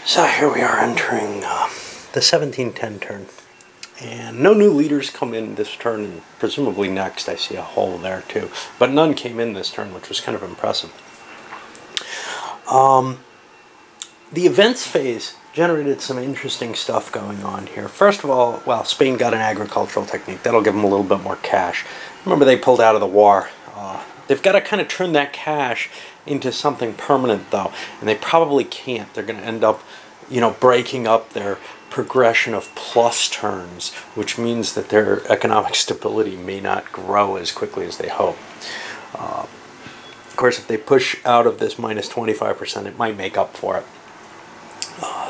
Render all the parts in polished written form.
So here we are entering the 1710 turn. And no new leaders come in this turn, and presumably next. I see a hole there too. But none came in this turn, which was kind of impressive. The events phase generated some interesting stuff going on here. First of all, well, Spain got an agricultural technique. That'll give them a little bit more cash. Remember, they pulled out of the war. They've got to kind of turn that cash into something permanent, though. And they probably can't. They're going to end up, breaking up their progression of plus turns, which means that their economic stability may not grow as quickly as they hope. Of course, if they push out of this minus 25%, it might make up for it.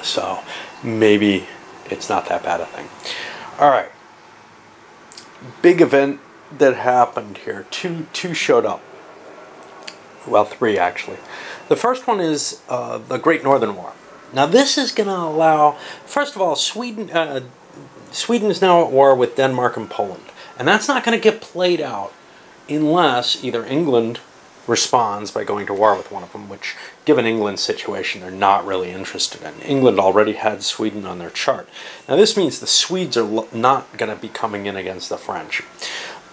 So maybe it's not that bad a thing. All right. Big event that happened here. Two showed up. Well, three actually. The first one is the Great Northern War. Now this is going to allow, first of all, Sweden is now at war with Denmark and Poland. And that's not going to get played out unless either England responds by going to war with one of them, which, given England's situation, they're not really interested in. England already had Sweden on their chart. Now this means the Swedes are not going to be coming in against the French.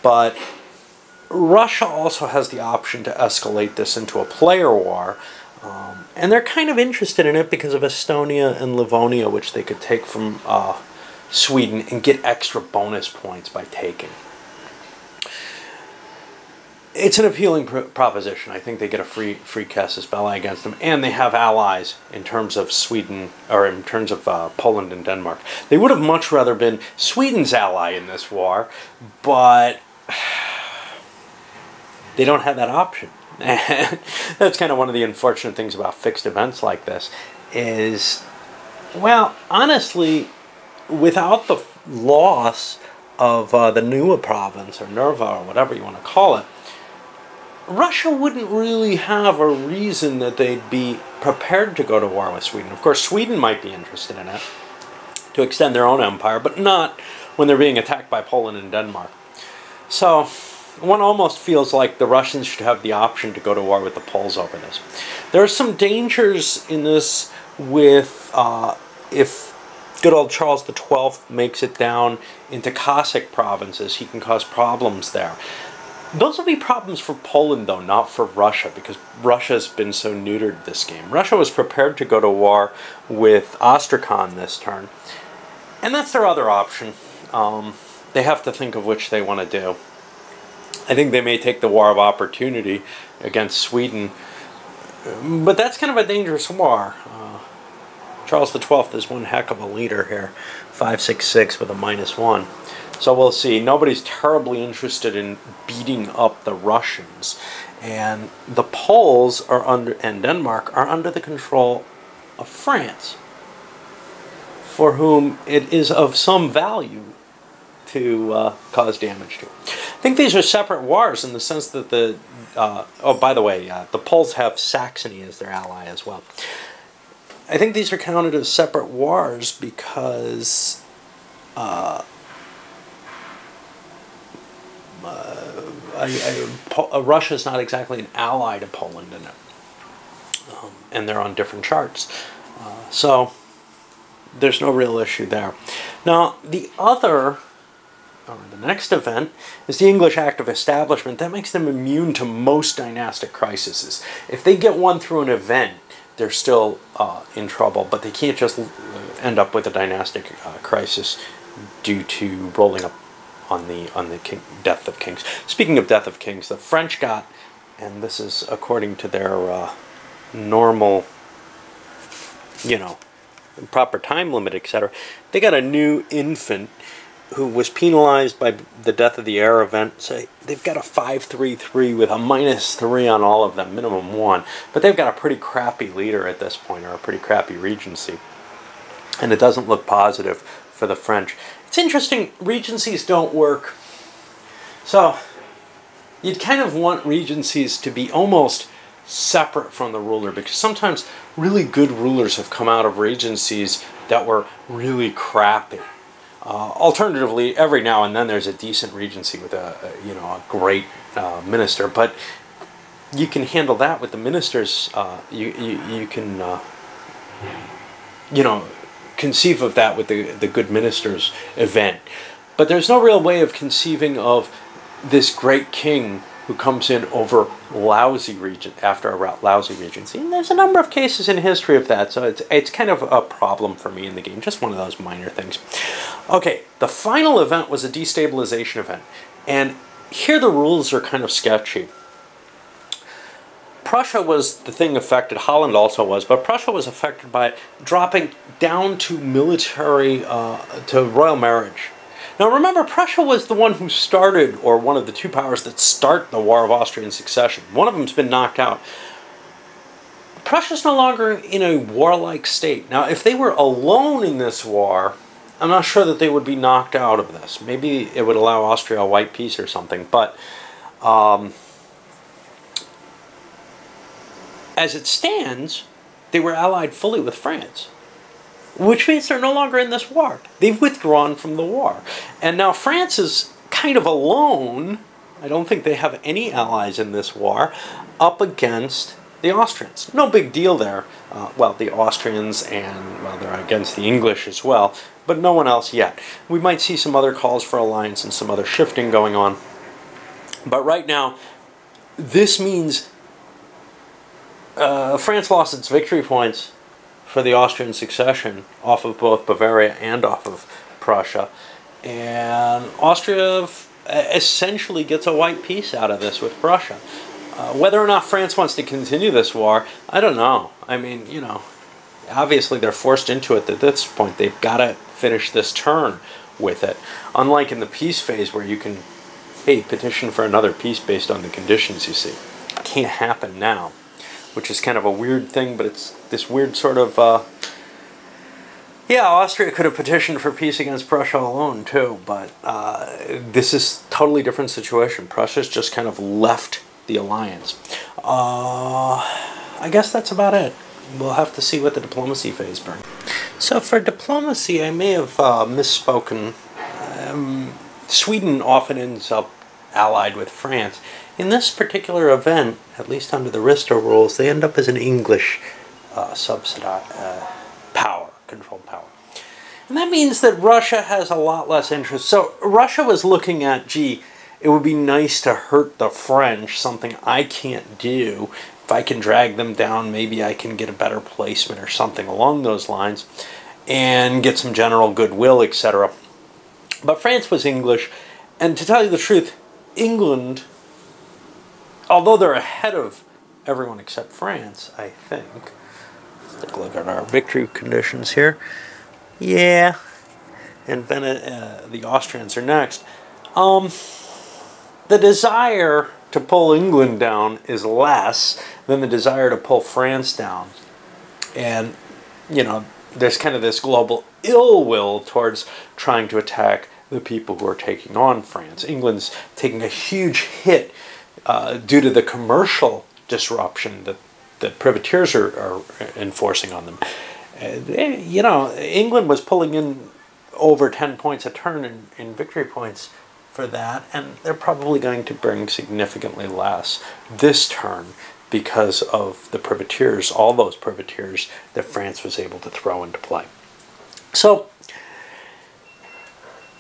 But Russia also has the option to escalate this into a player war. And they're kind of interested in it because of Estonia and Livonia, which they could take from Sweden and get extra bonus points by taking. It's an appealing proposition. I think they get a free casus belli against them, and they have allies in terms of Sweden, or in terms of Poland and Denmark. They would have much rather been Sweden's ally in this war, but they don't have that option. And that's kind of one of the unfortunate things about fixed events like this is, well, honestly, without the loss of the Nua province, or Nerva, or whatever you want to call it, Russia wouldn't really have a reason that they'd be prepared to go to war with Sweden. Of course, Sweden might be interested in it to extend their own empire, but not when they're being attacked by Poland and Denmark. So one almost feels like the Russians should have the option to go to war with the Poles over this. There are some dangers in this with if good old Charles XII makes it down into Cossack provinces, he can cause problems there. Those will be problems for Poland, though, not for Russia, because Russia's been so neutered this game. Russia was prepared to go to war with Astrakhan this turn, and that's their other option. They have to think of which they want to do. I think they may take the war of opportunity against Sweden, but that's kind of a dangerous war. Charles XII is one heck of a leader here, 566 with a -1. So we'll see. Nobody's terribly interested in beating up the Russians, and the Poles are and Denmark are under the control of France, for whom it is of some value to cause damage to. I think these are separate wars in the sense that oh, by the way, the Poles have Saxony as their ally as well. I think these are counted as separate wars because Russia's not exactly an ally to Poland in it, and they're on different charts. So there's no real issue there. Now the next event is the English Act of Establishment. That makes them immune to most dynastic crises. If they get one through an event, they're still in trouble, but they can't just end up with a dynastic crisis due to rolling up on the death of kings. Speaking of death of kings, the French got, and this is according to their normal, proper time limit, etc., they got a new infant who was penalized by the death of the heir event. So they've got a 533 with a -3 on all of them, minimum 1. But they've got a pretty crappy leader at this point, or a pretty crappy regency. And it doesn't look positive for the French. It's interesting, regencies don't work. So you'd kind of want regencies to be almost separate from the ruler, because sometimes really good rulers have come out of regencies that were really crappy. Alternatively, every now and then there's a decent regency with a great minister, but you can handle that with the ministers. You can you know, conceive of that with the Good Ministers event. But there's no real way of conceiving of this great king who comes in over lousy region after a lousy regency. And there's a number of cases in history of that, so it's kind of a problem for me in the game, just one of those minor things. Okay, the final event was a destabilization event, and here the rules are kind of sketchy. Prussia was the thing affected, Holland also was, but Prussia was affected by it dropping down to military, to royal marriage. Now remember, Prussia was the one who started, or one of the two powers that start the War of Austrian Succession. One of them's been knocked out. Prussia's no longer in a warlike state. Now, if they were alone in this war, I'm not sure that they would be knocked out of this. Maybe it would allow Austria a white peace or something, but as it stands, they were allied fully with France, which means they're no longer in this war. They've withdrawn from the war. And now France is kind of alone. I don't think they have any allies in this war up against the Austrians. No big deal there. Well, the Austrians and, well, they're against the English as well, but no one else yet. We might see some other calls for alliance and some other shifting going on. But right now, this means France lost its victory points for the Austrian succession off of both Bavaria and off of Prussia. And Austria essentially gets a white peace out of this with Prussia. Whether or not France wants to continue this war, I don't know. I mean, you know, obviously they're forced into it at this point. They've got to finish this turn with it. Unlike in the peace phase where you can, hey, petition for another peace based on the conditions you see. It can't happen now, which is kind of a weird thing, but it's this weird sort of, yeah, Austria could have petitioned for peace against Prussia alone, too, but this is a totally different situation. Prussia's just kind of left the alliance. I guess that's about it. We'll have to see what the diplomacy phase brings. So for diplomacy, I may have misspoken. Sweden often ends up allied with France. In this particular event, at least under the Risto rules, they end up as an English power, controlled power. And that means that Russia has a lot less interest. So Russia was looking at, gee, it would be nice to hurt the French, something I can't do. If I can drag them down, maybe I can get a better placement or something along those lines and get some general goodwill, etc. But France was English, and to tell you the truth, England, although they're ahead of everyone except France, I think. Let's take a look at our victory conditions here. Yeah, and then the Austrians are next. The desire to pull England down is less than the desire to pull France down. And, you know, there's kind of this global ill will towards trying to attack the people who are taking on France. England's taking a huge hit due to the commercial disruption that the privateers are enforcing on them. You know, England was pulling in over 10 points a turn in victory points for that, and they're probably going to bring significantly less this turn because of the privateers, all those privateers that France was able to throw into play. So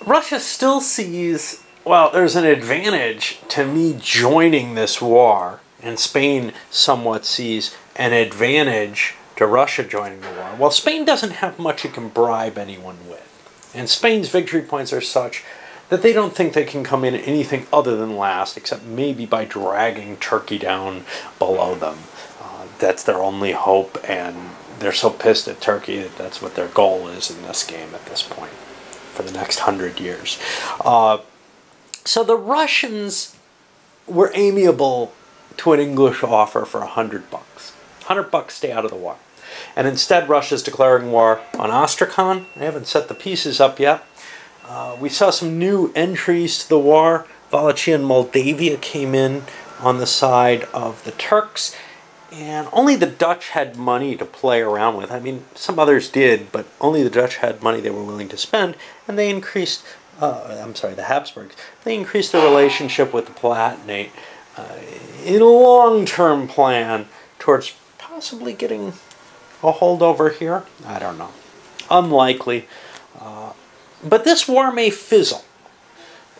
Russia still sees, well, there's an advantage to me joining this war, and Spain somewhat sees an advantage to Russia joining the war. Well, Spain doesn't have much it can bribe anyone with, and Spain's victory points are such that they don't think they can come in anything other than last, except maybe by dragging Turkey down below them. That's their only hope, and they're so pissed at Turkey that that's what their goal is in this game at this point for the next 100 years. So the Russians were amiable to an English offer for $100. $100, stay out of the war. And instead, Russia's declaring war on Astrakhan. They haven't set the pieces up yet. We saw some new entries to the war. Wallachia and Moldavia came in on the side of the Turks, and only the Dutch had money to play around with. I mean, some others did, but only the Dutch had money they were willing to spend, and they increased, the Habsburgs, they increased their relationship with the Palatinate in a long-term plan towards possibly getting a holdover here? I don't know. Unlikely. But this war may fizzle.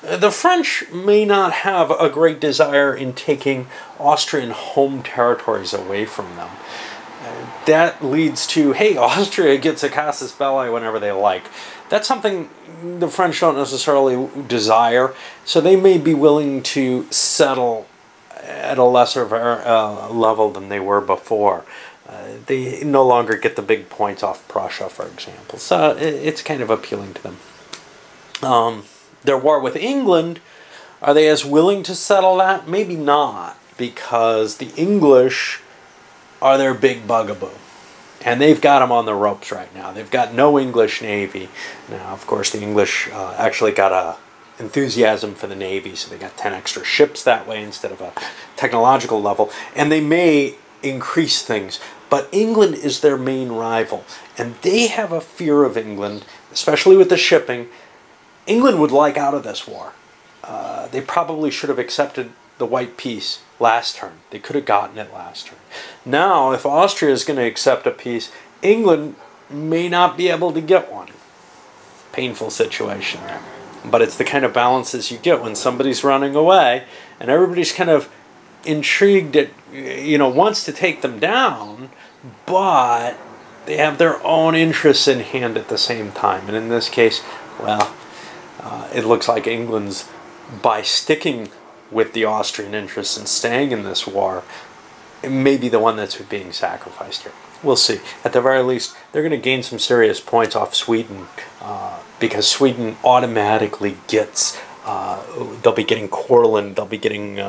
The French may not have a great desire in taking Austrian home territories away from them. That leads to, hey, Austria gets a casus belli whenever they like. That's something the French don't necessarily desire, so they may be willing to settle at a lesser level than they were before. They no longer get the big points off Prussia, for example. So it's kind of appealing to them. Their war with England, are they as willing to settle that? Maybe not, because the English are their big bugaboo. And they've got them on the ropes right now. They've got no English Navy. Now, of course, the English actually got a enthusiasm for the Navy, so they got 10 extra ships that way instead of a technological level. And they may increase things. But England is their main rival. And they have a fear of England, especially with the shipping. England would like out of this war. They probably should have accepted the White Peace last turn. They could have gotten it last turn. Now, if Austria is going to accept a peace, England may not be able to get one. Painful situation there. But it's the kind of balances you get when somebody's running away and everybody's kind of intrigued at, wants to take them down, but they have their own interests in hand at the same time. And in this case, well, it looks like England's, by sticking with the Austrian interests and staying in this war, it may be the one that's being sacrificed here. We'll see. At the very least, they're going to gain some serious points off Sweden, because Sweden automatically gets, they'll be getting Courland, they'll be getting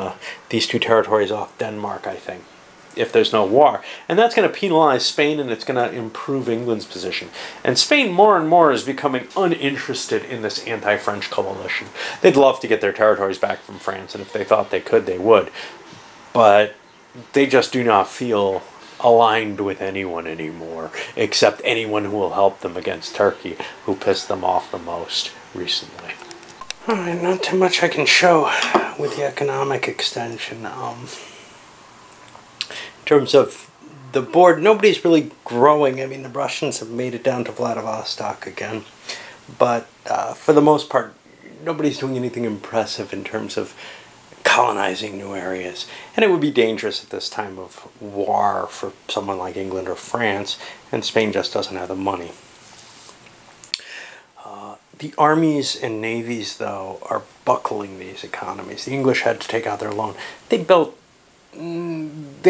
these two territories off Denmark, I think, if there's no war. And that's going to penalize Spain, and it's going to improve England's position. And Spain more and more is becoming uninterested in this anti-French coalition. They'd love to get their territories back from France, and if they thought they could, they would. But they just do not feel aligned with anyone anymore, except anyone who will help them against Turkey, who pissed them off the most recently. Alright, not too much I can show with the economic extension. In terms of the board, nobody's really growing. I mean, the Russians have made it down to Vladivostok again. But for the most part, nobody's doing anything impressive in terms of colonizing new areas. And it would be dangerous at this time of war for someone like England or France, and Spain just doesn't have the money. The armies and navies, though, are buckling these economies. The English had to take out their loan. They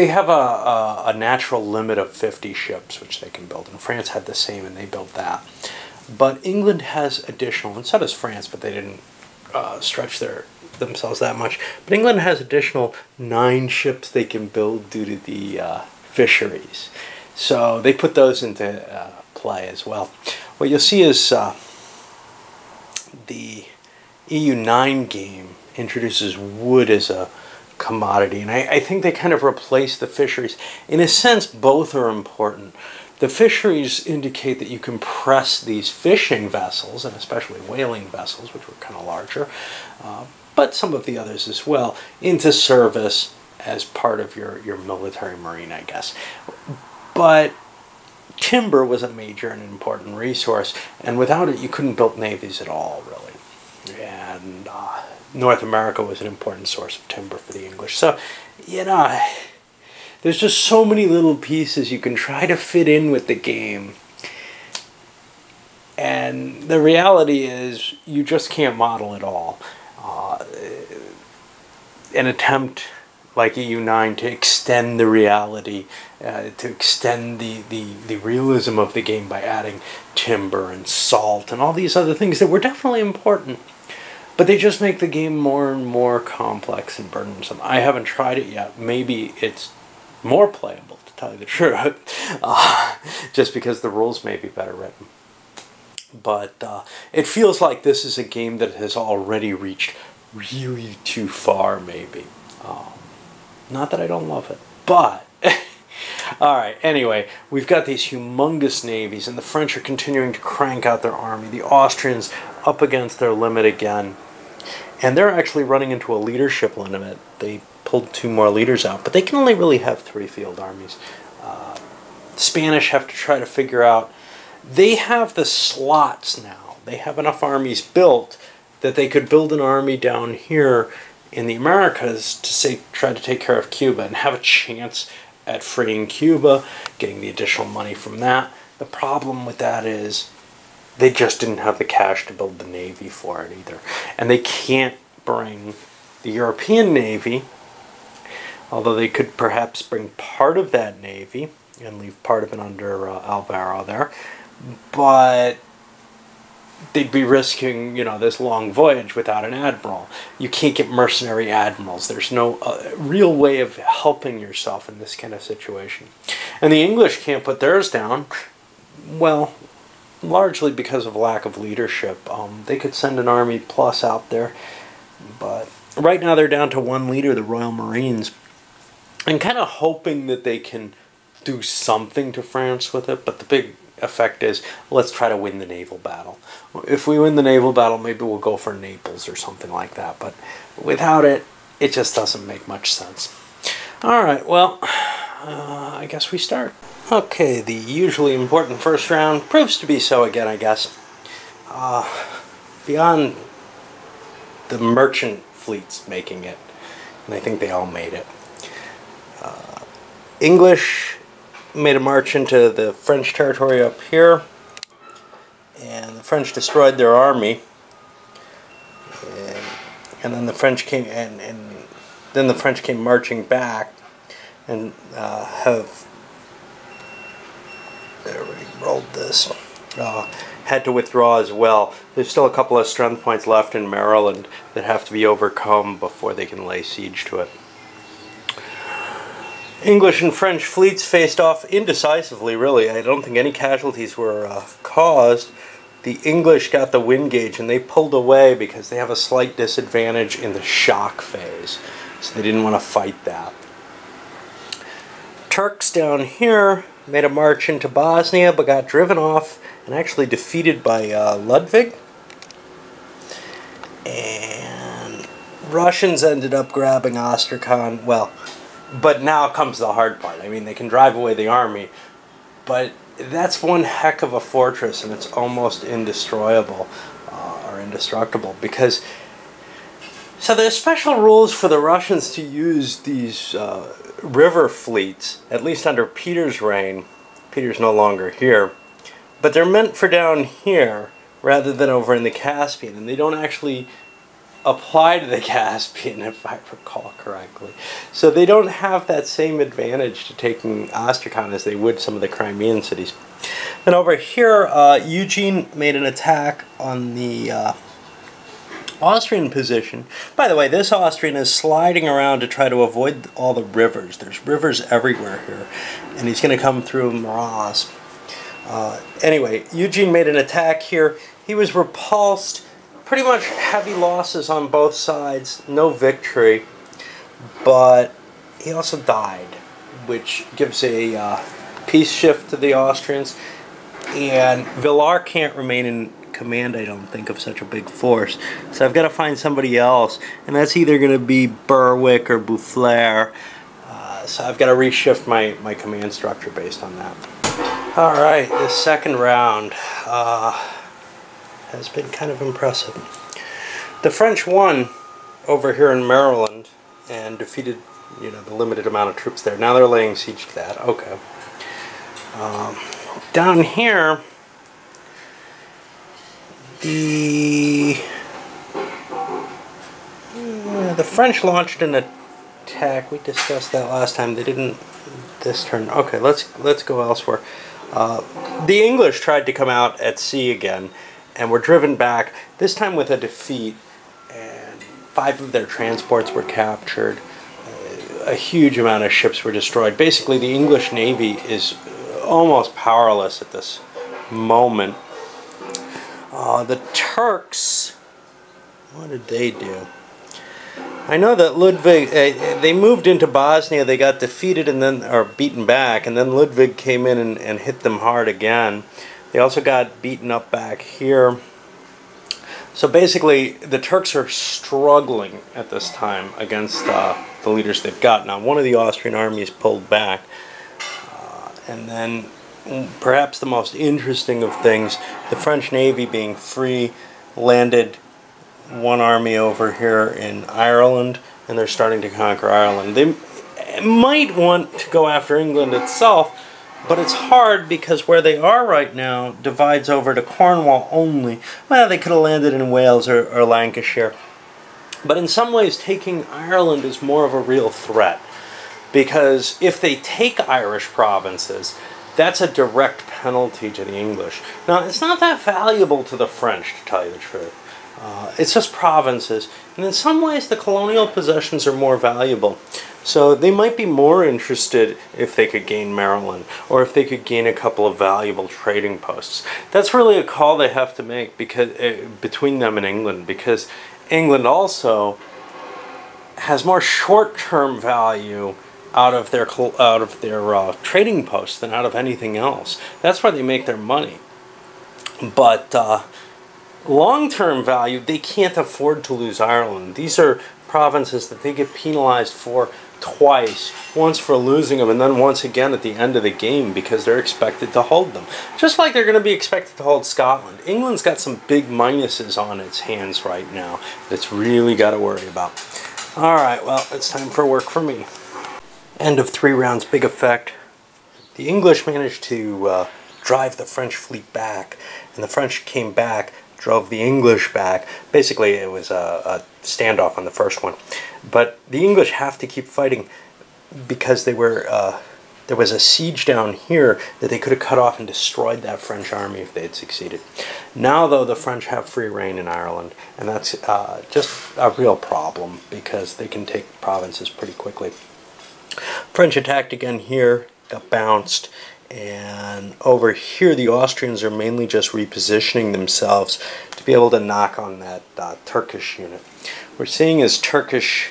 have a natural limit of 50 ships, which they can build. And France had the same, and they built that. But England has additional, and so does France, but they didn't stretch themselves that much. But England has additional 9 ships they can build due to the fisheries. So they put those into play as well. What you'll see is the EU9 game introduces wood as a commodity, and I think they kind of replace the fisheries. In a sense, both are important. The fisheries indicate that you can press these fishing vessels, and especially whaling vessels, which were kind of larger, but some of the others as well, into service as part of your military marine, I guess. But timber was a major and important resource, and without it you couldn't build navies at all, really. And North America was an important source of timber for the English. So, there's just so many little pieces you can try to fit in with the game. And the reality is, you just can't model it all. An attempt like EU9 to extend the reality, to extend the realism of the game by adding timber and salt and all these other things that were definitely important. But they just make the game more and more complex and burdensome. I haven't tried it yet. Maybe it's more playable, to tell you the truth, just because the rules may be better written. But it feels like this is a game that has already reached really too far, maybe. Not that I don't love it, but... Alright, anyway, we've got these humongous navies, and the French are continuing to crank out their army. The Austrians up against their limit again. And they're actually running into a leadership limit. They pulled 2 more leaders out, but they can only really have 3 field armies. Spanish have to try to figure out. They have the slots now. They have enough armies built that they could build an army down here in the Americas to say, try to take care of Cuba and have a chance at freeing Cuba, getting the additional money from that. The problem with that is they just didn't have the cash to build the Navy for it either. And they can't bring the European Navy, although they could perhaps bring part of that Navy and leave part of it under Alvaro there. But they'd be risking, you know, this long voyage without an admiral. You can't get mercenary admirals. There's no real way of helping yourself in this kind of situation. And the English can't put theirs down, well, largely because of lack of leadership. They could send an army plus out there, but right now they're down to one leader, the Royal Marines, and kind of hoping that they can do something to France with it, but the big effect is, let's try to win the naval battle. If we win the naval battle, maybe we'll go for Naples or something like that, but without it, it just doesn't make much sense. Alright, well, I guess we start. Okay, the usually important first round proves to be so again, I guess. Beyond the merchant fleets making it, and I think they all made it, English made a march into the French territory up here, and the French destroyed their army, and then the French came and then the French came marching back and had to withdraw as well. There's still a couple of strength points left in Maryland that have to be overcome before they can lay siege to it. English and French fleets faced off indecisively, really. I don't think any casualties were caused. The English got the wind gauge and they pulled away because they have a slight disadvantage in the shock phase. So they didn't want to fight that. Turks down here made a march into Bosnia but got driven off and actually defeated by Ludwig. And Russians ended up grabbing Astrakhan. Well, but now comes the hard part. I mean, they can drive away the army, but that's one heck of a fortress, and it's almost indestructible, because so there's special rules for the Russians to use these river fleets, at least under Peter's reign. Peter's no longer here, but they're meant for down here rather than over in the Caspian, and they don't actually apply to the Caspian, if I recall correctly. So they don't have that same advantage to taking Astrakhan as they would some of the Crimean cities. Then over here, Eugene made an attack on the Austrian position. By the way, this Austrian is sliding around to try to avoid all the rivers. There's rivers everywhere here, and he's going to come through Maras. Anyway, Eugene made an attack here. He was repulsed. Pretty much heavy losses on both sides, no victory, but he also died, which gives a peace shift to the Austrians, and Villar can't remain in command, I don't think, of such a big force, so I've got to find somebody else, and that's either going to be Berwick or Boufflers, so I've got to reshift my command structure based on that. Alright, this second round has been kind of impressive. The French won over here in Maryland and defeated, you know, the limited amount of troops there. Now they're laying siege to that. Okay. Down here, the French launched an attack. We discussed that last time. They didn't this turn. Okay, let's go elsewhere. The English tried to come out at sea again, and were driven back, this time with a defeat, and 5 of their transports were captured. A huge amount of ships were destroyed. Basically, the English Navy is almost powerless at this moment. The Turks, what did they do? I know that Ludwig, they moved into Bosnia, they got defeated and then, or beaten back, and then Ludwig came in and hit them hard again. They also got beaten up back here. So basically, the Turks are struggling at this time against the leaders they've got. Now, one of the Austrian armies pulled back, And then perhaps the most interesting of things, the French Navy being free, landed one army over here in Ireland, and they're starting to conquer Ireland. They might want to go after England itself, but it's hard because where they are right now divides over to Cornwall only. Well, they could have landed in Wales or Lancashire. But in some ways, taking Ireland is more of a real threat, because if they take Irish provinces, that's a direct penalty to the English. Now, it's not that valuable to the French, to tell you the truth. It's just provinces. And in some ways, the colonial possessions are more valuable. So they might be more interested if they could gain Maryland, or if they could gain a couple of valuable trading posts. That's really a call they have to make because between them and England, because England also has more short-term value out of their trading posts than out of anything else. That's where they make their money. But long-term value, they can't afford to lose Ireland. These are provinces that they get penalized for twice, once for losing them and then once again at the end of the game because they're expected to hold them. Just like they're going to be expected to hold Scotland. England's got some big minuses on its hands right now that it's really got to worry about. Alright, well, it's time for work for me. End of 3 rounds, big effect. The English managed to drive the French fleet back, and the French came back, drove the English back. Basically, it was a standoff on the first one. But the English have to keep fighting because they were there was a siege down here that they could have cut off and destroyed that French army if they had succeeded. Now, though, the French have free reign in Ireland, and that's just a real problem because they can take provinces pretty quickly. French attacked again here, got bounced, and over here the Austrians are mainly just repositioning themselves to be able to knock on that Turkish unit. We're seeing is Turkish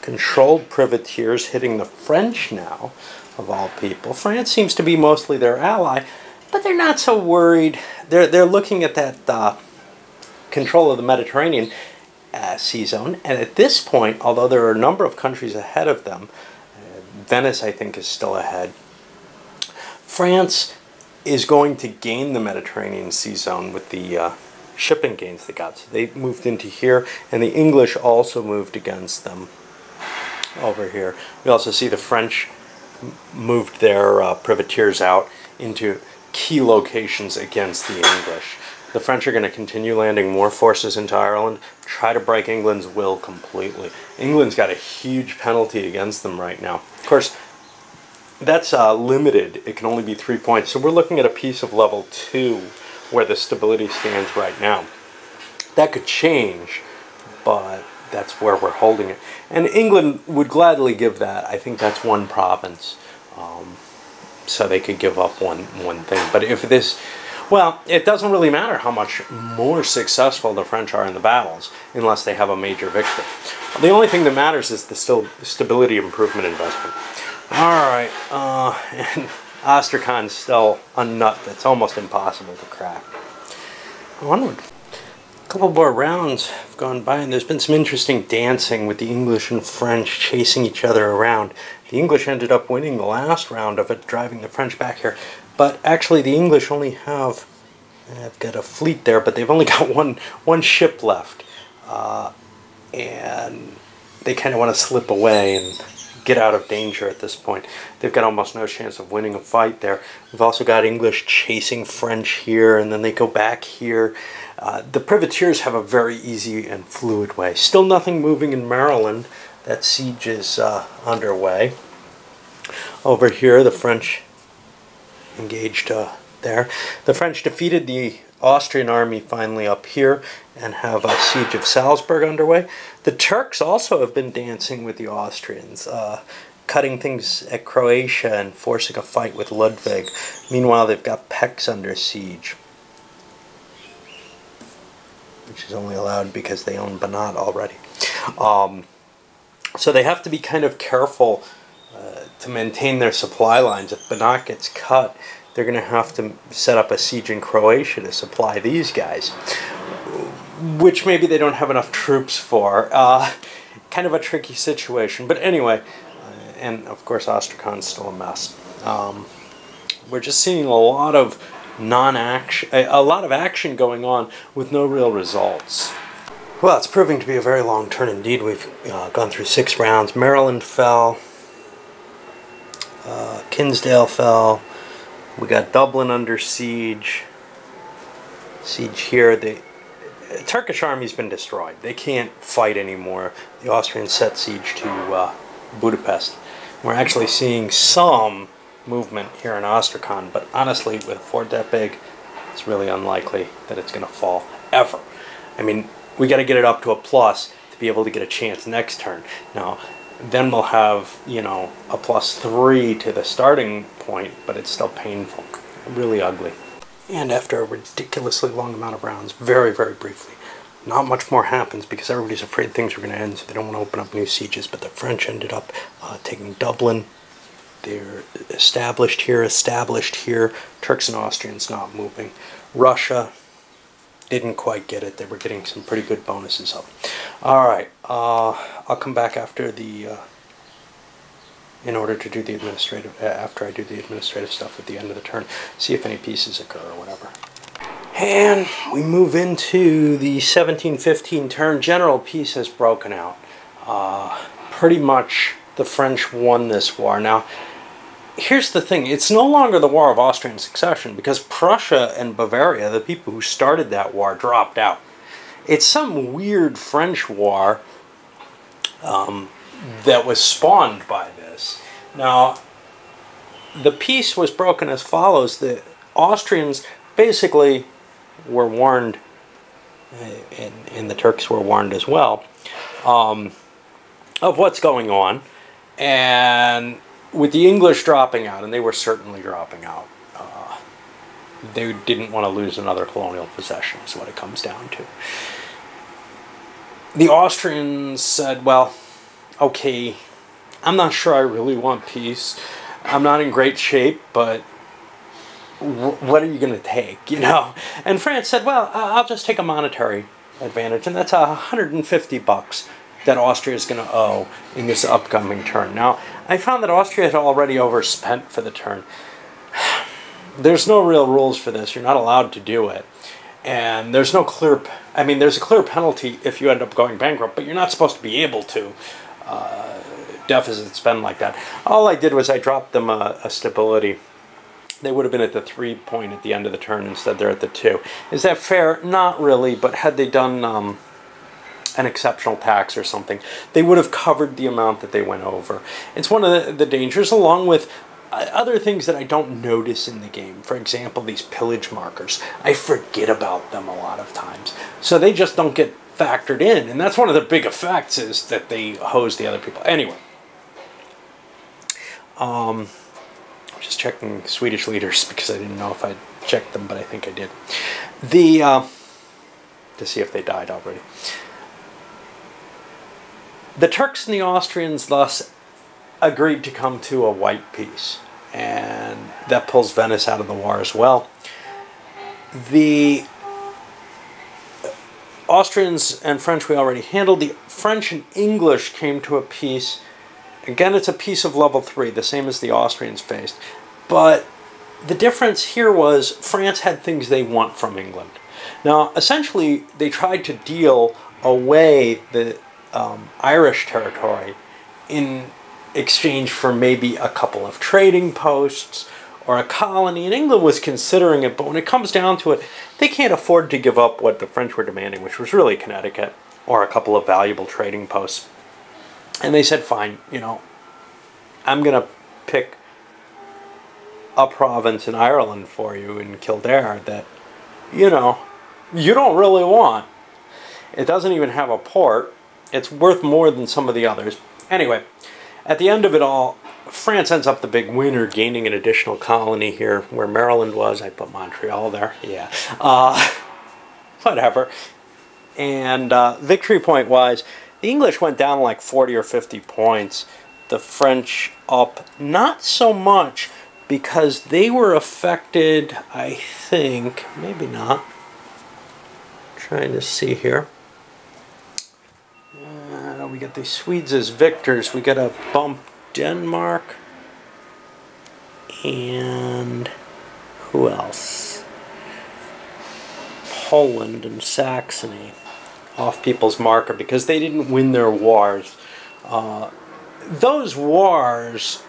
controlled privateers hitting the French now, of all people. France seems to be mostly their ally, but they're not so worried. They're looking at that control of the Mediterranean sea zone, and at this point, although there are a number of countries ahead of them, Venice, I think, is still ahead. France is going to gain the Mediterranean sea zone with the shipping gains they got. So they moved into here, and the English also moved against them over here. We also see the French moved their privateers out into key locations against the English. The French are going to continue landing more forces into Ireland, try to break England's will completely. England's got a huge penalty against them right now. Of course, that's limited. It can only be 3 points. So we're looking at a piece of level 2 where the stability stands right now. That could change, but that's where we're holding it. And England would gladly give that. I think that's 1 province. So they could give up one thing. But if this... Well, it doesn't really matter how much more successful the French are in the battles unless they have a major victory. The only thing that matters is the stability improvement investment. Alright, and Astrakhan's still a nut that's almost impossible to crack. Onward. A couple more rounds have gone by, and there's been some interesting dancing with the English and French chasing each other around. The English ended up winning the last round of it, driving the French back here. But actually, the English only have, I've got a fleet there, but they've only got one ship left. And they kind of want to slip away and get out of danger at this point. They've got almost no chance of winning a fight there. We've also got English chasing French here, and then they go back here. The privateers have a very easy and fluid way. Still nothing moving in Maryland. That siege is underway. Over here, the French engaged there. The French defeated the Austrian army finally up here and have a siege of Salzburg underway. The Turks also have been dancing with the Austrians, cutting things at Croatia and forcing a fight with Ludwig. Meanwhile, they've got Pécs under siege, which is only allowed because they own Banat already. So they have to be kind of careful to maintain their supply lines. If Banat gets cut, they're going to have to set up a siege in Croatia to supply these guys, which maybe they don't have enough troops for. Kind of a tricky situation. But anyway, and of course Astrakhan's still a mess. We're just seeing a lot of non-action, a lot of action going on with no real results. Well, it's proving to be a very long turn indeed. We've gone through 6 rounds. Maryland fell. Kinsdale fell. We got Dublin under siege. Siege here. The Turkish army's been destroyed. They can't fight anymore. The Austrians set siege to Budapest. We're actually seeing some movement here in Astrakhan, but honestly, with a fort that big, it's really unlikely that it's going to fall ever. I mean, we got to get it up to a plus to be able to get a chance next turn. Now, then we'll have, you know, a +3 to the starting point, but it's still painful. Really ugly. And after a ridiculously long amount of rounds, very, very briefly, not much more happens because everybody's afraid things are going to end, so they don't want to open up new sieges. But the French ended up taking Dublin. They're established here. Turks and Austrians not moving. Russia didn't quite get it. They were getting some pretty good bonuses up. All right, I'll come back after the in order to do the administrative after I do the administrative stuff at the end of the turn, see if any pieces occur or whatever. And we move into the 1715 turn. General peace has broken out. Pretty much the French won this war. Now, here's the thing. It's no longer the War of Austrian Succession because Prussia and Bavaria, the people who started that war, dropped out. It's some weird French war that was spawned by this. Now, the peace was broken as follows. The Austrians basically were warned, and the Turks were warned as well, of what's going on. And with the English dropping out, and they were certainly dropping out, they didn't want to lose another colonial possession, is what it comes down to. The Austrians said, well, okay, I'm not sure I really want peace. I'm not in great shape, but what are you going to take, you know? And France said, well, I'll just take a monetary advantage, and that's $150 that Austria is going to owe in this upcoming turn. Now, I found that Austria had already overspent for the turn. There's no real rules for this. You're not allowed to do it. And there's no clear, I mean, there's a clear penalty if you end up going bankrupt, but you're not supposed to be able to deficit spend like that. All I did was I dropped them a stability. They would have been at the 3 point at the end of the turn. Instead, they're at the 2. Is that fair? Not really, but had they done an exceptional tax or something, they would have covered the amount that they went over. It's one of the dangers, along with other things that I don't notice in the game. For example, these pillage markers. I forget about them a lot of times. So they just don't get factored in. And that's one of the big effects, is that they hose the other people. Anyway. Just checking Swedish leaders because I didn't know if I'd checked them, but I think I did. To see if they died already. The Turks and the Austrians thus agreed to come to a white peace, and that pulls Venice out of the war as well. The Austrians and French we already handled. The French and English came to a peace. Again, it's a peace of level 3, the same as the Austrians faced. But the difference here was France had things they want from England. Now, essentially, they tried to deal away the Irish territory in exchange for maybe a couple of trading posts or a colony, and England was considering it, but when it comes down to it, they can't afford to give up what the French were demanding, which was really Connecticut or a couple of valuable trading posts. And they said, fine, you know, I'm going to pick a province in Ireland for you in Kildare that, you know, you don't really want. It doesn't even have a port. It's worth more than some of the others. Anyway, at the end of it all, France ends up the big winner, gaining an additional colony here where Maryland was. I put Montreal there. Yeah. Whatever. And victory point-wise, the English went down like 40 or 50 points. The French up not so much because they were affected, I think, maybe not. Trying to see here. We got the Swedes as victors. We got to bump Denmark. And Who else? Poland and Saxony off people's marker because they didn't win their wars. Those wars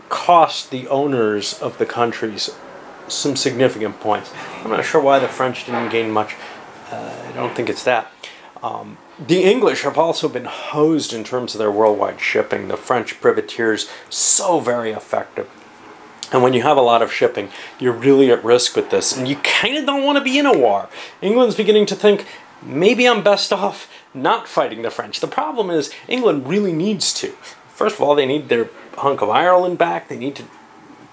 cost the owners of the countries some significant points. I'm not sure why the French didn't gain much. I don't think it's that. The English have also been hosed in terms of their worldwide shipping. The French privateers, so very effective. And when you have a lot of shipping, you're really at risk with this. And you kind of don't want to be in a war. England's beginning to think, maybe I'm best off not fighting the French. The problem is, England really needs to. First of all, they need their hunk of Ireland back. They need to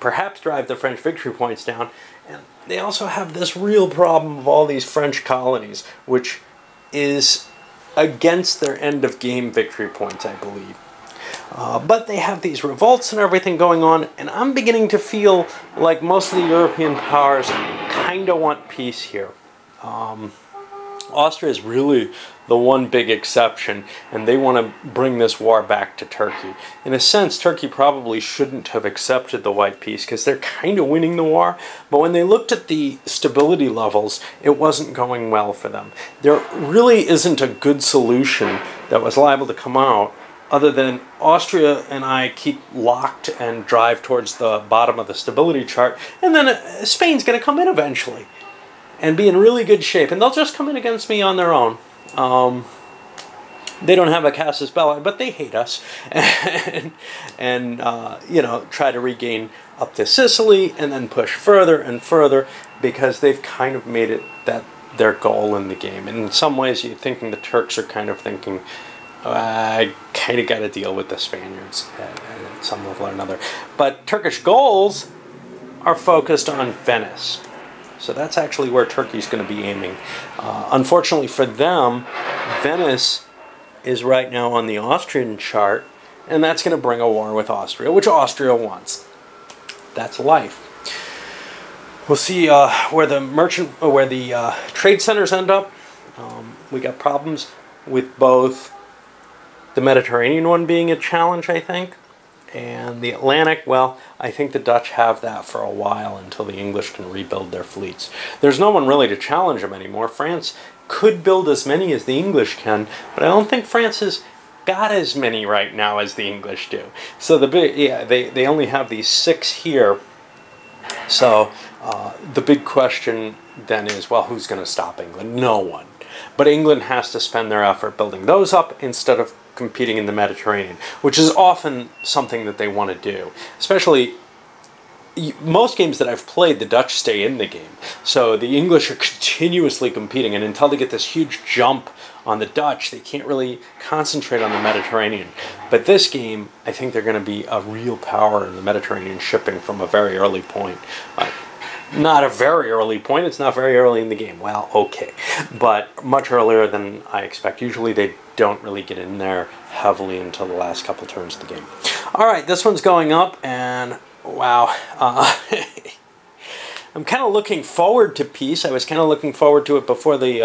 perhaps drive the French victory points down. And they also have this real problem of all these French colonies, which is against their end-of-game victory points, I believe. But they have these revolts and everything going on, and I'm beginning to feel like most of the European powers kind of want peace here. Austria is really the one big exception, and they want to bring this war back to Turkey. In a sense, Turkey probably shouldn't have accepted the White Peace because they're kind of winning the war, but when they looked at the stability levels, it wasn't going well for them. There really isn't a good solution that was liable to come out other than Austria and I keep locked and drive towards the bottom of the stability chart, and then Spain's going to come in eventually and be in really good shape, and they'll just come in against me on their own. They don't have a casus belli, but they hate us, and you know, try to regain up to Sicily and then push further and further because they've kind of made it that their goal in the game. And in some ways, you're thinking the Turks are kind of thinking, I kind of got to deal with the Spaniards at some level or another. But Turkish goals are focused on Venice. So that's actually where Turkey's going to be aiming. Unfortunately for them, Venice is right now on the Austrian chart, and that's going to bring a war with Austria, which Austria wants. That's life. We'll see where the trade centers end up. We got problems with both the Mediterranean one being a challenge, I think, and the Atlantic, well, I think the Dutch have that for a while until the English can rebuild their fleets. There's no one really to challenge them anymore. France could build as many as the English can, but I don't think France has got as many right now as the English do. So they only have these 6 here. So the big question then is, well, who's going to stop England? No one. But England has to spend their effort building those up instead of competing in the Mediterranean, which is often something that they want to do. Especially, most games that I've played, the Dutch stay in the game. So the English are continuously competing, and until they get this huge jump on the Dutch, they can't really concentrate on the Mediterranean. But this game, I think they're going to be a real power in the Mediterranean shipping from a very early point. Not a very early point, it's not very early in the game. Well, okay. But much earlier than I expect. Usually they don't really get in there heavily until the last couple turns of the game. Alright, this one's going up, and wow. I'm kind of looking forward to peace. I was kind of looking forward to it before the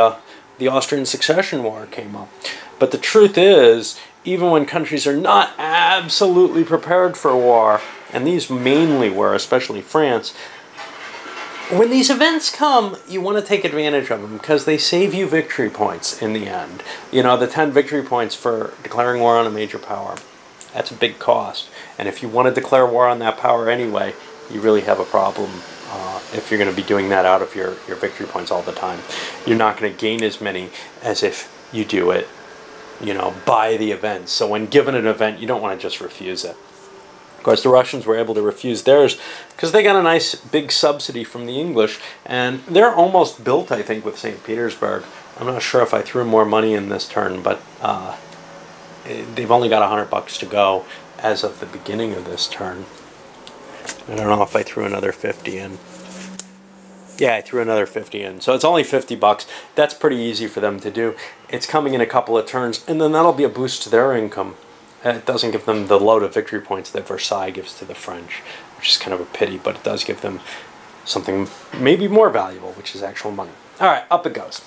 Austrian Succession War came up. But the truth is, even when countries are not absolutely prepared for war, and these mainly were, especially France, when these events come, you want to take advantage of them because they save you victory points in the end. You know, the 10 victory points for declaring war on a major power. That's a big cost. And if you want to declare war on that power anyway, you really have a problem if you're going to be doing that out of your victory points all the time. You're not going to gain as many as if you do it, you know, by the event. So when given an event, you don't want to just refuse it. Of course, the Russians were able to refuse theirs because they got a nice big subsidy from the English, and they're almost built, I think, with St. Petersburg. I'm not sure if I threw more money in this turn, but they've only got $100 to go as of the beginning of this turn. I don't know if I threw another 50 in. Yeah, I threw another 50 in. So it's only $50. That's pretty easy for them to do. It's coming in a couple of turns, and then that'll be a boost to their income. It doesn't give them the load of victory points that Versailles gives to the French, which is kind of a pity, but it does give them something maybe more valuable, which is actual money. All right, up it goes.